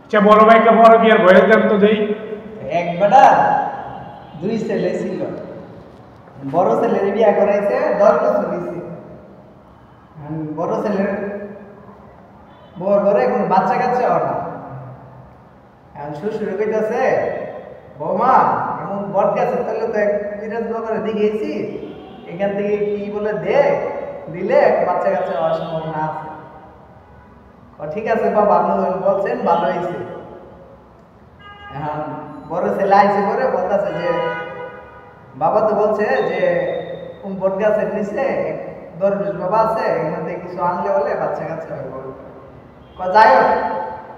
আচ্ছা বড় ভাইটা বড় বিয়ার বয়স দেন তো দেই। এক বেটা দুই ছেলে ছিল, বড় ছেলের বিয়া করাইছে 10 বছর হয়েছে। বড় ছেলের বউর ঘরে কোনো বাচ্চা কাচ্চা হয় না। এখন শ্বশুর কইতাছে, বৌমা এমন বট গাছে তাহলে তো এক বিরাট বাবার দিকে গেছি, এখান থেকে কি বলে দিলে বাচ্চা কাচ্চা হওয়ার সম্ভাবনা আছে। ঠিক আছে বাবা, আপনি বলছেন ভালো হয়েছে। এখন বড় ছেলে আইসে পরে বলতেছে যে বাবা তো বলছে যে বট গাছের নিচে দরবেশ বাবা আছে, এখান থেকে কিছু আনলে বলে বাচ্চা কাচ্চা হয়ে পড়বে। যাই হোক,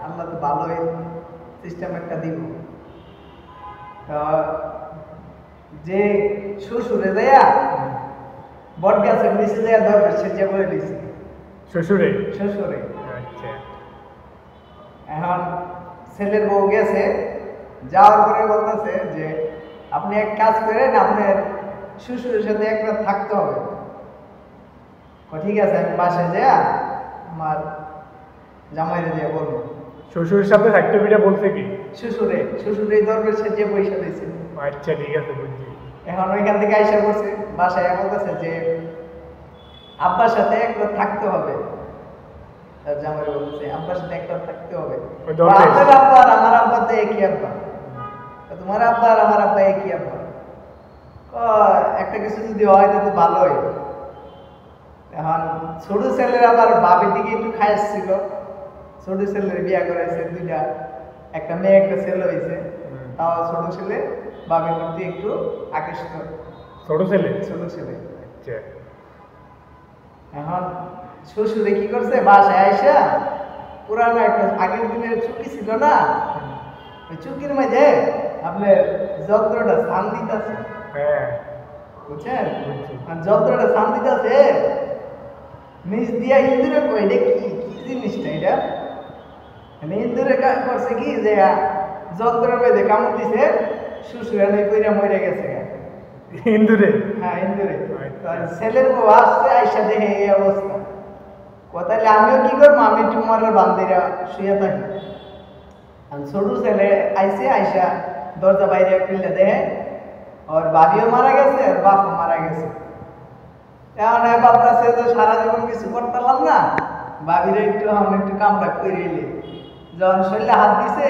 আল্লাহ তো ভালোই সিস্টেম একটা দিব। যে শ্বশুরে দেয়া বট গাছের নিচে দেয়া দরবেশ সে যে বলে দিছে শ্বশুরে। আচ্ছা। এখন ছেলের বউ গেছে, যাওয়ার পরে বলতেছে যে আপনি এক কাজ করেন, আপনার শ্বশুরের সাথে এক রাত থাকতে হবে। ঠিক আছে, আমি বাসায় যাই আমার জামাইরে দিয়ে বলবো। শ্বশুরের সাথে থাকতে বিটা বলছে কি? শ্বশুরে দরবেশ সে যে পয়সা দিয়েছে। আচ্ছা ঠিক আছে বুঝছি। এখন ওইখান থেকে আইসা করছে বাসায়, বলতেছে যে আব্বার সাথে এক রাত থাকতে হবে। জামাইরে বলতেছে আব্বার সাথে এক রাত থাকতে হবে। আপনার আব্বা আর আমার আব্বা তো একই আব্বা, তোমার আব্বা আর আমার আব্বা একই আব্বা। একটা কিছু যদি হয় তো ভালোই। এখন ছোট ছেলের আবার বাবির দিকে একটু খায়াস ছিল, ছোট ছেলের বিয়া করাইছে দুইটা, একটা মেয়ে একটা ছেলে হয়েছে। তাও ছোট ছেলে বাবির প্রতি একটু আকৃষ্ট। ছোট ছেলে। আচ্ছা। এখন শ্বশুরে কি করছে, বাসায় আইসা পুরানো একটা আগের দিনের চুকি ছিল না, ওই চুকির মাঝে আপনার যন্ত্রটা সান দিতেছে। বুঝছেন? যন্ত্রটা সান দিতেছে, নিচ দিয়া ইন্দুরে কই এটা কি জিনিসটা, এটা ইন্দুরে করছে কি যে যন্ত্রের মধ্যে কামড় দিছে, শ্বশুরে নেই কইরা মরে গেছে। ইন্দুরে? হ্যাঁ ইন্দুরে। ছেলের বউ আসছে, আইসা দেখে এই অবস্থা। তাহলে আমিও কি করবো, আমি একটু মরার বান্দিরা শুয়ে থাকি। ছোট ছেলে আইসে, আইসা দরজা বাইরে খুললে দেখে ওর বাবিও মারা গেছে, ওর বাপও মারা গেছে। এখন ভাবতেছে তো সারা জীবন কিছু করতাম না, বাবিরে একটু কামটা করে এলে। যখন শরীরে হাত দিছে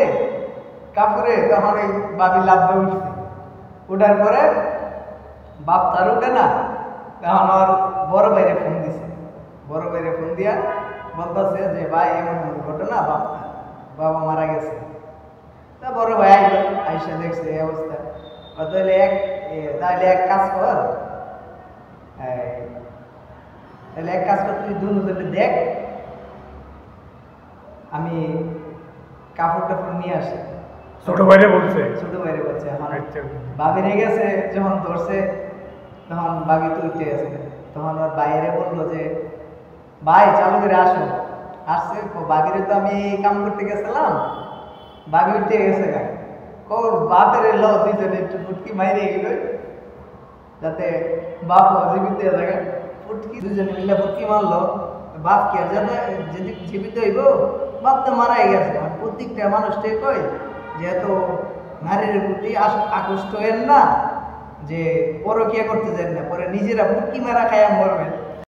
কাপড়ে, তখন ওই বাবি লাভ উঠছে। উঠার পরে বাপ তার উঠে না, তখন ওর বড় ভাইরে ফোন দিছে। বড় ভাইরে ফোন দিয়া বলতেছে যে ভাই এমন ঘটনা, বাবা মারা গেছে। তা বড় ভাই আইলো, আইসা দেখছে এই অবস্থা। তাহলে এক কাজ কর, তুই দুজনে দেখ, আমি কাপড় টাপড় নিয়ে আসি। ছোট ভাইরে বলছে? বাবি রেগে গেছে, যখন ধরছে তখন বাবি তুলতে গেছে। তখন ওর বাইরে বললো যে ভাই চালু করে আসো। আসছে, বাবিরে তো আমি এই কাম করতে গেছিলাম, বাবি উঠে গেছে গায়ে। বাপের এলো দুইজনে একটু ফুটকি মাইরে গেল, যাতে বাপ জীবিত হয়ে থাকে। ফুটকি দুজনে মিলে ফুটকি মারলো, বাপ কি আর জানে যদি জীবিত হইব, বাপ তো মারাই গেছে। প্রত্যেকটা মানুষটাই কই যেহেতু নারীর প্রতি আকৃষ্ট হেন না, যে পরকিয়া করতে যান না, পরে নিজেরা ফুটকি মারা খায়া মরবেন,